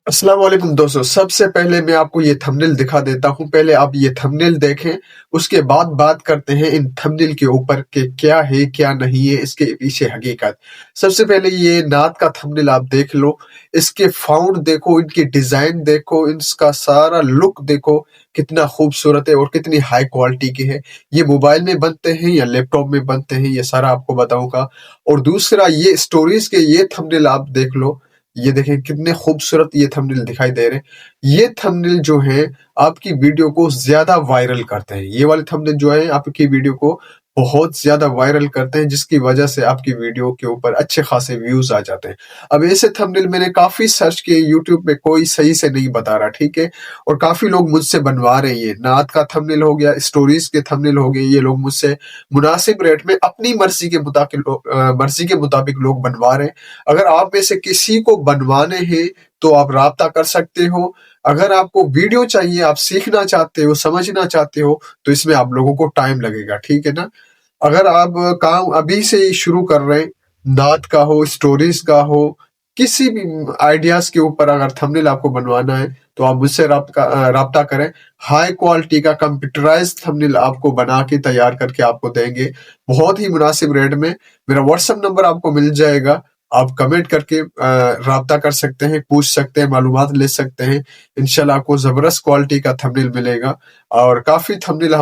अस्सलाम वालेकुम दोस्तों, सबसे पहले मैं आपको ये थंबनेल दिखा देता हूँ। पहले आप ये थंबनेल देखें, उसके बाद बात करते हैं इन थंबनेल के ऊपर कि क्या है, क्या नहीं है, इसके पीछे हकीकत। सबसे पहले ये नात का थंबनेल आप देख लो, इसके फाउंड देखो, इनकी डिज़ाइन देखो, इसका सारा लुक देखो, कितना खूबसूरत है और कितनी हाई क्वालिटी की है। ये मोबाइल में बनते हैं या लैपटॉप में बनते हैं, ये सारा आपको बताऊँगा। और दूसरा ये स्टोरीज़ के ये थंबनेल आप देख लो, ये देखें कितने खूबसूरत ये थंबनेल दिखाई दे रहे हैं। ये थंबनेल जो है आपकी वीडियो को ज़्यादा वायरल करते हैं। ये वाले थंबनेल जो है आपकी वीडियो को बहुत ज़्यादा वायरल करते हैं, जिसकी वजह से आपकी वीडियो के ऊपर अच्छे खासे व्यूज़ आ जाते हैं। अब ऐसे थंबनेल मैंने काफ़ी सर्च किए यूट्यूब पे, कोई सही से नहीं बता रहा, ठीक है? और काफ़ी लोग मुझसे बनवा रहे हैं ये। नात का थंबनेल हो गया, स्टोरीज़ के थंबनेल हो गए, ये लोग मुझसे मुनासिब रेट में अपनी मर्ज़ी के मुताबिक लोग बनवा रहे हैं। अगर आप में से किसी को बनवाने हैं तो आप राब्ता कर सकते हो। अगर आपको वीडियो चाहिए, आप सीखना चाहते हो, समझना चाहते हो, तो इसमें आप लोगों को टाइम लगेगा, ठीक है ना? अगर आप काम अभी से ही शुरू कर रहे हैं, नात का हो, स्टोरीज़ का हो, किसी भी आइडियाज़ के ऊपर अगर थंबनेल आपको बनवाना है, तो आप मुझसे राब्ता करें। हाई क्वालिटी का कंप्यूटराइज़्ड थंबनेल आपको बना के तैयार करके आपको देंगे, बहुत ही मुनासिब रेट में। मेरा व्हाट्सएप नंबर आपको मिल जाएगा, आप कमेंट करके राब्ता कर सकते हैं, पूछ सकते हैं, मालूमात ले सकते हैं। इंशाल्लाह आपको ज़बरदस्त क्वालिटी का थंबनेल मिलेगा और काफ़ी थंबनेल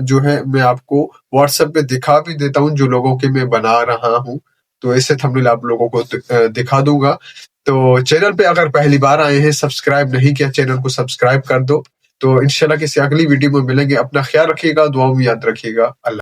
जो है मैं आपको व्हाट्सएप पे दिखा भी देता हूँ, जो लोगों के मैं बना रहा हूँ। तो ऐसे थंबनेल आप लोगों को दिखा दूँगा। तो चैनल पे अगर पहली बार आए हैं, सब्सक्राइब नहीं किया, चैनल को सब्सक्राइब कर दो। तो इंशाल्लाह किसी अगली वीडियो में मिलेंगे। अपना ख्याल रखिएगा, दुआओं में याद रखिएगा। अल्लाह